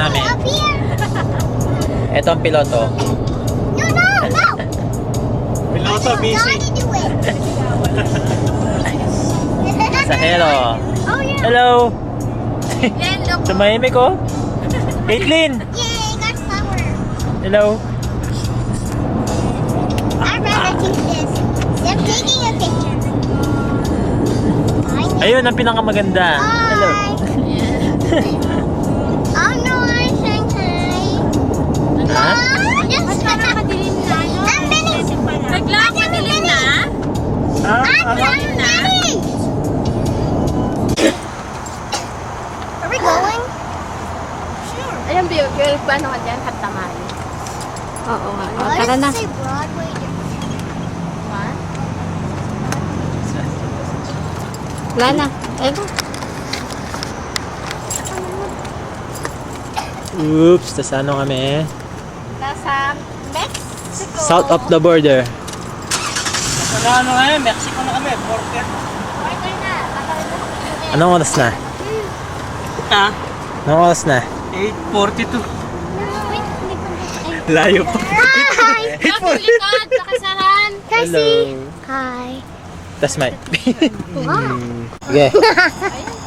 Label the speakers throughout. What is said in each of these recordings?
Speaker 1: namin.
Speaker 2: Up here.
Speaker 1: Ito ang piloto.
Speaker 2: No, no, no.
Speaker 3: Piloto, busy.
Speaker 2: Johnny do it.
Speaker 1: Pasahero.
Speaker 2: Oh yeah.
Speaker 1: Hello!
Speaker 2: Then look.
Speaker 1: Tumahimik ko. Caitlin!
Speaker 2: Yay, got flower.
Speaker 1: Hello!
Speaker 2: I'd rather take this. They're taking a picture.
Speaker 1: Ayun ang pinakamaganda. Hello.
Speaker 2: Oh no, I'm saying hi.
Speaker 1: Ha?
Speaker 2: Just nakakadilim na. I'm finished.
Speaker 4: Naglakamadilim na?
Speaker 1: Ah,
Speaker 2: I'm finished. Are we going? Sure.
Speaker 4: Ayan, Bill, paano ka dyan? Katamari. Oo nga.
Speaker 2: Why
Speaker 4: Tara
Speaker 2: does
Speaker 4: na.
Speaker 2: it say Broadway different?
Speaker 4: What? Wala na. Ego.
Speaker 1: Oops, tas ano kami?
Speaker 4: Nasa Mexico.
Speaker 1: South of the border.
Speaker 3: Ano nga Mexico na kami, border.
Speaker 4: Order na.
Speaker 1: Anong oras na?
Speaker 3: Ha?
Speaker 1: Anong oras na?
Speaker 3: 8:42.
Speaker 1: Layo pa.
Speaker 2: Hi.
Speaker 4: Kapag likod, nakasaran.
Speaker 1: Hello.
Speaker 2: Hi.
Speaker 1: Tas may.
Speaker 2: Wow.
Speaker 1: Okay.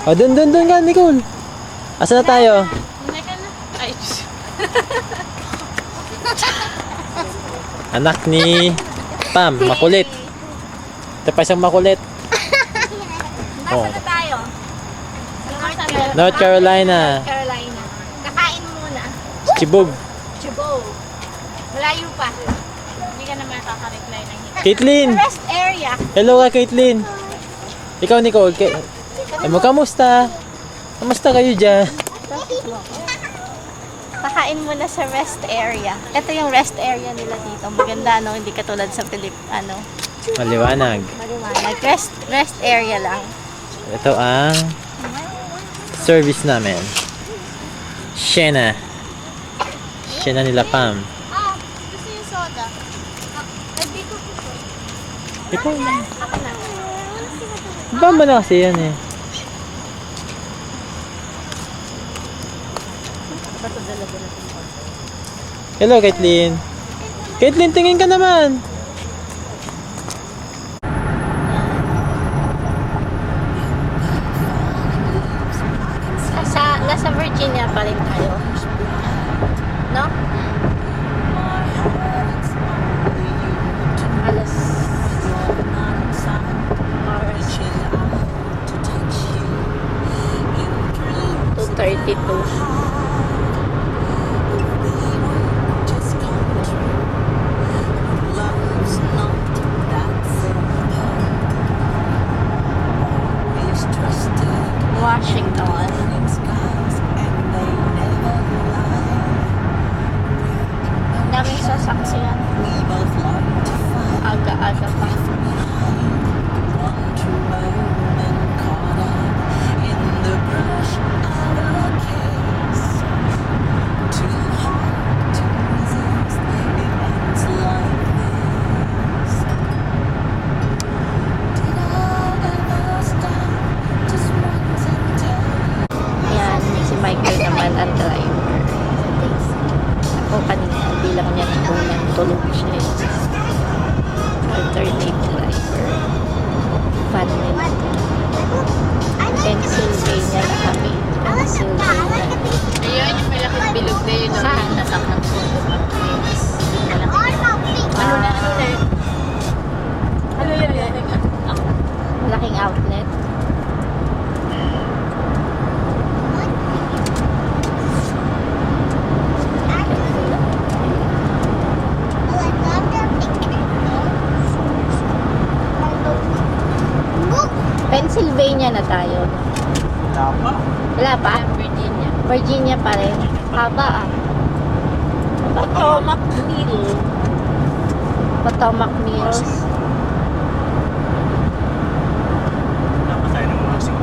Speaker 1: O, dun ka, Nicole. Asa na tayo?
Speaker 4: Hindi ka na. Ay,
Speaker 1: Anak ni Pam, makulit. Ito pa isang makulit. Oh.
Speaker 4: Nasaan na tayo?
Speaker 1: North Carolina.
Speaker 4: Carolina. Kakain muna.
Speaker 1: Chibog.
Speaker 4: Chibo. Malayo pa. Hindi ka naman kaka-reply ng hindi.
Speaker 1: Caitlin!
Speaker 4: Rest area.
Speaker 1: Hello ka, Caitlin. Ikaw, Nicole. Kamusta? Kamusta kayo dyan?
Speaker 4: Kakain muna sa rest area. Ito yung rest area nila dito. Maganda, no? Hindi katulad sa
Speaker 1: Maliwanag.
Speaker 4: maliwanag. Rest area lang.
Speaker 1: Ito ang service namin. Shena. Shena nila Pam.
Speaker 4: Gusto yung soda? Nagbigo ko.
Speaker 1: Ikaw lang.
Speaker 4: Ako na.
Speaker 1: Pam ba na kasi yan eh? Hello, Caitlin. Caitlin, tingin ka naman.
Speaker 4: Nasa Virginia pa rin tayo. No? Alas 2:32. Washington. Daming sasaksiyan. Aga-aga pa. Ayan, si Michael naman ang driver. Ako kanina, hindi lang niya nakunan. Tulog siya. Alternate driver. Panel. Pennsylvania na kami. Pennsylvania.
Speaker 5: Ayun, yung malaking bilog na yun.
Speaker 4: Saan?
Speaker 5: Nasap ng puno.
Speaker 4: Ano na?
Speaker 5: Ano yun?
Speaker 4: Malaking outlet. Pennsylvania na tayo.
Speaker 3: Wala pa.
Speaker 4: Wala pa?
Speaker 5: Virginia.
Speaker 4: Virginia pa rin. Haba ah.
Speaker 5: Potomac Mill.
Speaker 4: Potomac Mills.
Speaker 3: Wala pa tayo ng Mexico.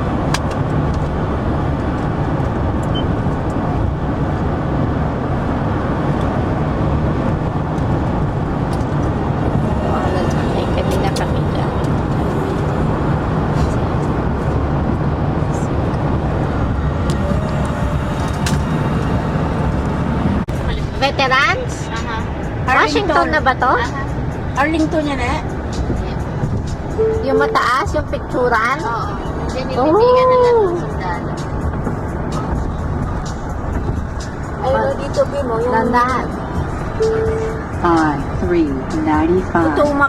Speaker 4: Ay, kanina kami dyan. Veterans?
Speaker 5: Aha.
Speaker 4: Washington na ba to?
Speaker 5: Arlington yan eh.
Speaker 4: Yung mataas, yung picturean?
Speaker 5: Oo. Dinibigyan na lang ng sundalo.
Speaker 4: Ayun, dito, Bimo. Landahan.
Speaker 6: I-395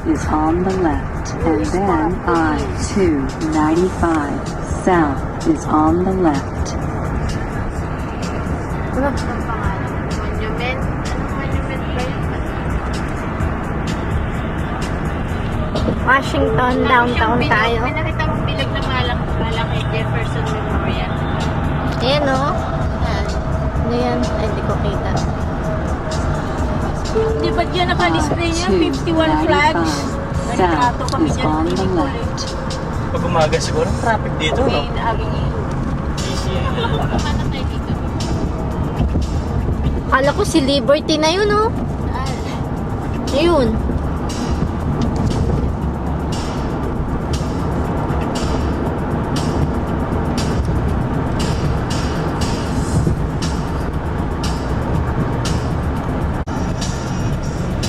Speaker 6: is on the left, and then I-295 south is on the left.
Speaker 5: Ang pangalan? Monument? Anong monument ba yun?
Speaker 4: Washington, downtown tayo.
Speaker 5: May nakita mong bilog na malaki Jefferson Memorial.
Speaker 4: Ayan, o. Ano yan? Ay, hindi ko kita.
Speaker 5: Di ba dyan naka-display niya? 51 flags. Nagtrato
Speaker 6: South
Speaker 5: kami
Speaker 6: is
Speaker 5: dyan.
Speaker 6: on the
Speaker 5: Pinipuli.
Speaker 6: left.
Speaker 3: Pag umaga siguro, traffic dito, no?
Speaker 5: Wayne Avenue.
Speaker 3: Easy.
Speaker 5: Paano tayo dito?
Speaker 4: Kala ko si Liberty na yun, o. Ayun.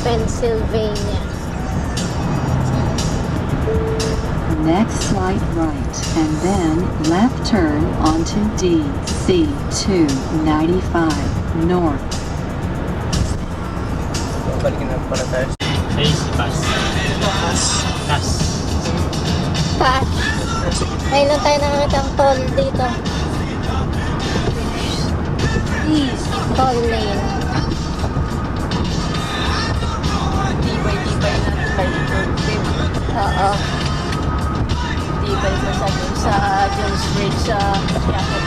Speaker 4: Pennsylvania.
Speaker 6: Next slight right, and then left turn onto DC 295 north.
Speaker 3: Balikin na para tayo. Hey, si Pass. Pass.
Speaker 4: Cash. Ngayon lang tayo nakakita ang toll dito. East. Toll lane.
Speaker 5: Tibay-tibay na tayo dito.
Speaker 4: Oo.
Speaker 5: Tibay pa sa dun sa Jones Bridge sa Yakot.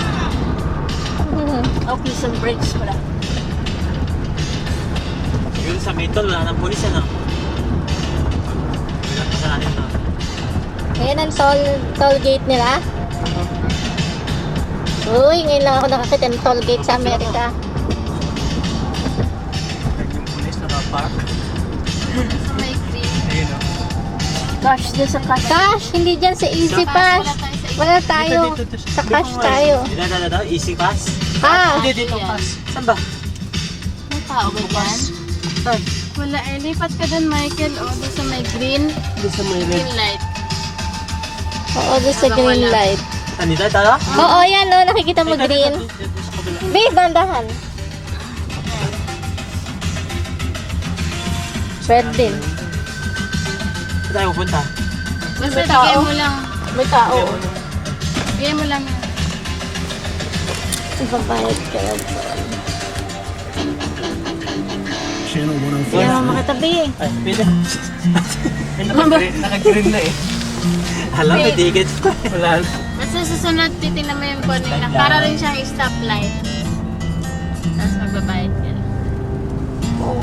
Speaker 5: Oh, Quezon Bridge pala.
Speaker 3: Yun sa may tol, wala ng polis, ano? Wala pa sa akin, no?
Speaker 4: Ngayon ang toll gate nila. Uy, ngayon lang ako nakakita ng toll gate sa Amerika.
Speaker 3: Yung polis nakapark.
Speaker 5: Sa may green.
Speaker 3: Ayun, no?
Speaker 5: Cash dyan sa cash.
Speaker 4: Cash, hindi dyan sa Easy Pass. Wala tayo. Sa cash tayo.
Speaker 3: Dito, easy pass.
Speaker 4: Ah,
Speaker 3: Hindi, dito pass. Saan ba?
Speaker 5: May tao ba dyan?
Speaker 3: Saan?
Speaker 5: Wala eh. Lipat ka dun, Michael. O, doon sa may green.
Speaker 3: Dito sa may
Speaker 5: Green light.
Speaker 4: oo, doon sa green light.
Speaker 3: Saan dito? Tala?
Speaker 4: Oo, yan o, nakikita mo green. Babe, bandahan. Pwede din.
Speaker 3: Saan tayo pupunta?
Speaker 5: Basta
Speaker 4: May tao.
Speaker 5: bigay mo lang.
Speaker 4: May tao.
Speaker 5: Bigay mo lang yan.
Speaker 4: Ibabayad ka lang.
Speaker 3: Channel 105.
Speaker 4: Hindi naman makatabi eh.
Speaker 3: Ay, pwede. Naka-green na eh. Alam, may ticket. Wala.
Speaker 5: Basta susunod, titignan mo yung corner na. Para rin siyang stoplight. Tapos magbabayad ka lang.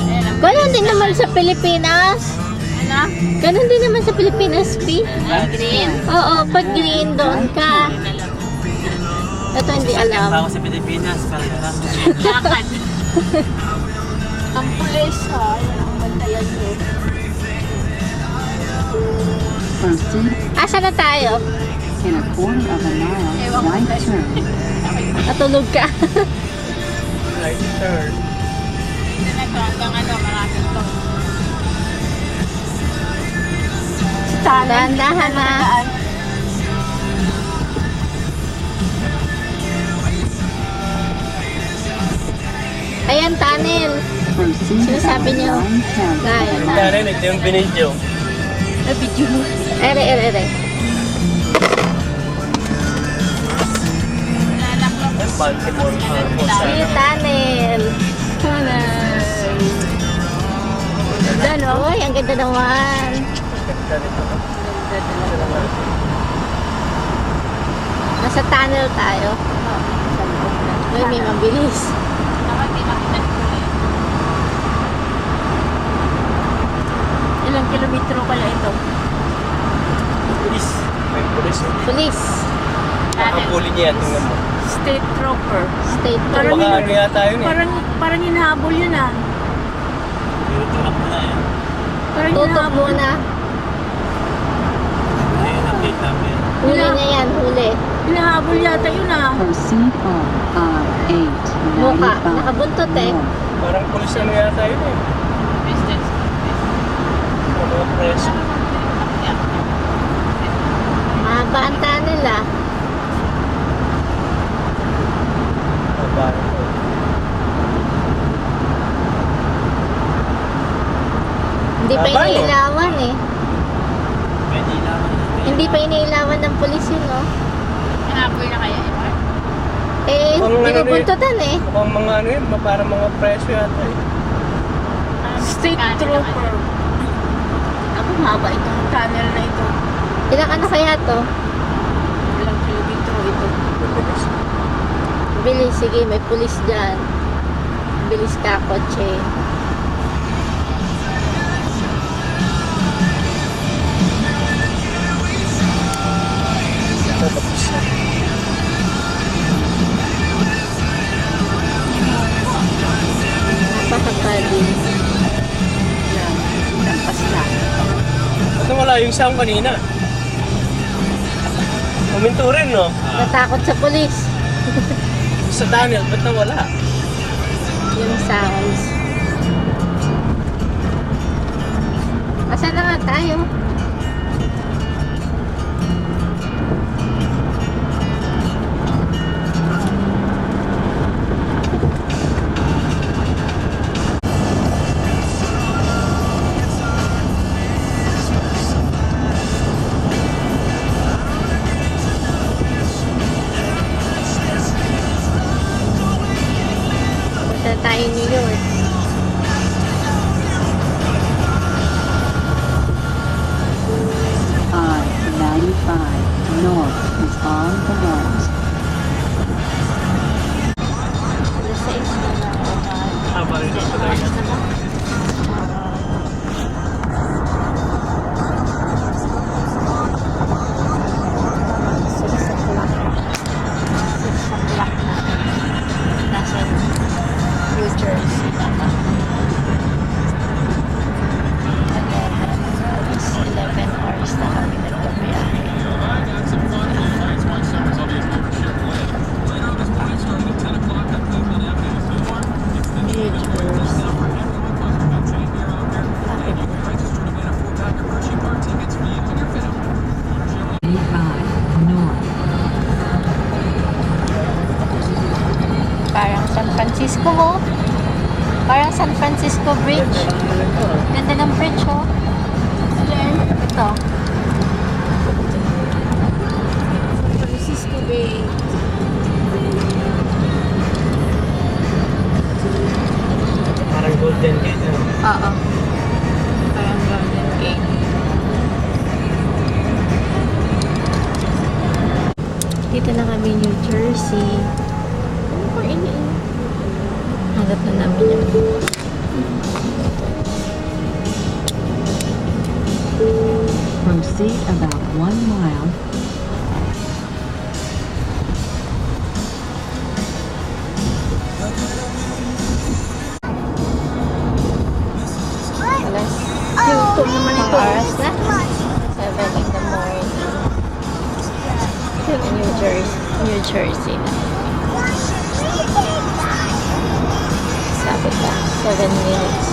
Speaker 5: Ayan ang
Speaker 4: Ganon din naman sa Pilipinas.
Speaker 5: ano?
Speaker 4: Ganon din naman sa Pilipinas, P.
Speaker 5: Ay, green.
Speaker 4: Oo, pag green doon ka. Ito hindi
Speaker 3: Ba
Speaker 4: alam.
Speaker 3: ako sa Pilipinas? Para alam mo.
Speaker 5: Lakad. Ang pulis ha. Yan ang bantayan mo.
Speaker 6: Proceed
Speaker 4: Asa na tayo?
Speaker 6: in a quarter of a mile, right turn.
Speaker 4: Natulog ka.
Speaker 3: Right turn.
Speaker 5: Hindi na ito hanggang ano, maraming to.
Speaker 4: Dahan-dahan na. Ayan, tunnel.
Speaker 6: Proceed
Speaker 4: Sinasabi
Speaker 6: at
Speaker 4: niyo.
Speaker 6: 910.
Speaker 4: Gaya na.
Speaker 3: Karen, ito yung binidyo.
Speaker 5: Video mo.
Speaker 4: Ere.
Speaker 3: Ang Baltimore Harbor
Speaker 4: See you, tunnel. Ganda, no? Uy, ang ganda naman. Nasa tunnel tayo. Uy, may mabilis.
Speaker 5: Ilang kilometro pala ito?
Speaker 3: Police. May police.
Speaker 4: Police.
Speaker 3: Nakapuli niya yan. Tingnan mo.
Speaker 5: State trooper.
Speaker 4: State
Speaker 5: Parang
Speaker 3: Baka ano yata yun eh.
Speaker 5: Parang hinahabol yun ah.
Speaker 3: Tuturak mo na yan.
Speaker 5: Parang
Speaker 4: Tutok
Speaker 5: hinahabol.
Speaker 4: muna.
Speaker 3: Ayun, update namin.
Speaker 4: Huli na yan, huli.
Speaker 5: Hinahabol yata yun ah.
Speaker 6: Proceed on I-8
Speaker 4: Mukha.
Speaker 6: 95
Speaker 4: Nakabuntot eh.
Speaker 6: north.
Speaker 3: Parang pulis ano yata yun eh. Mga preso.
Speaker 4: Mahaba ang tunnel ah. Hindi pa
Speaker 3: Haba, no?
Speaker 4: iniilawan eh.
Speaker 1: Pwede lang.
Speaker 4: Hindi pa iniilawan ng pulis yun, oh.
Speaker 5: Hinapoy na kaya ito.
Speaker 4: Eh,
Speaker 3: Mukhang ano
Speaker 4: binubuntutan eh.
Speaker 3: Mukhang mga ano yun, parang mga preso yata eh.
Speaker 5: State trooper.
Speaker 2: Ako, mahaba itong tunnel na ito.
Speaker 4: Ilang ano kaya to?
Speaker 2: Ilang kilometro ito.
Speaker 4: Bilis, sige, may pulis dyan. Bilis ka, kotse. Napakahaba din.
Speaker 2: Yan. Lampas lang.
Speaker 3: Ba't wala yung sound kanina? Huminto rin, no?
Speaker 4: Natakot sa pulis.
Speaker 3: Sa tunnel, ba't nawala?
Speaker 4: Yung sounds. Asan na nga tayo? Punta tayo New York.
Speaker 6: I-95 north is on the left.
Speaker 4: Alas 6 na lang.
Speaker 3: Haba rin ang patay na.
Speaker 4: Nasa New Jersey na. And then, alas 11 hours na kami nagbabiyahe. New Jersey. Bakit?
Speaker 6: 85 north.
Speaker 4: Parang San Francisco, oh. Parang San Francisco Bridge. Ganda ng bridge, oh. Ito.
Speaker 2: Francisco Bay.
Speaker 3: Parang Golden Gate, no?
Speaker 4: Oo. Parang Golden Gate. Dito na kami, New Jersey. Ano ko ini? Hangat na namin yun.
Speaker 6: Proceed about 1 mile.
Speaker 4: Alas
Speaker 2: Ito naman ito.
Speaker 4: oras na. 7 in the morning. New Jersey. New Jersey na. Sabi pa, 7 minutes.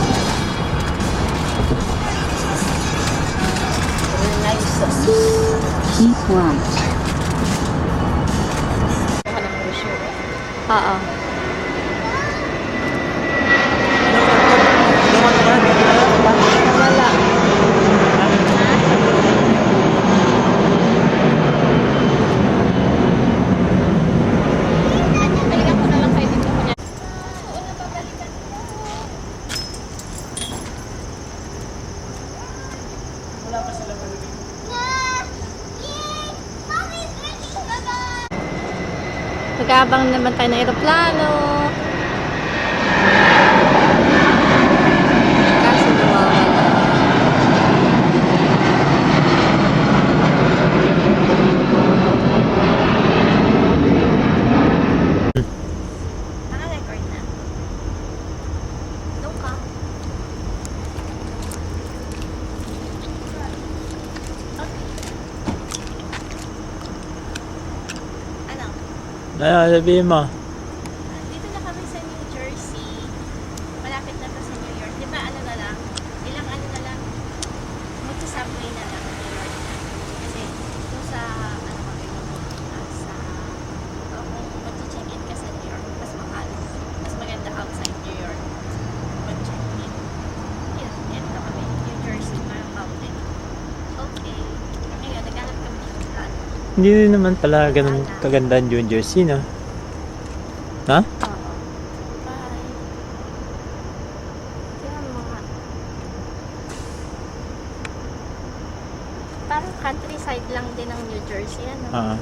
Speaker 6: Keep right.
Speaker 4: Oo. Wala.
Speaker 5: Balikan ko na lang kayo dito ko niya.
Speaker 4: Nag-aabang naman tayo ng aeroplano. Kaso nawawala.
Speaker 5: Naka-record na. Doon ka. Ano?
Speaker 1: Ano, sabihin mo?
Speaker 5: Dito na kami
Speaker 1: Hindi rin naman pala ganun kaganda ang New Jersey, no? Ha?
Speaker 4: Oo. Bye. Tingnan mo nga. Parang countryside lang din ang New Jersey, ano?
Speaker 1: Ah.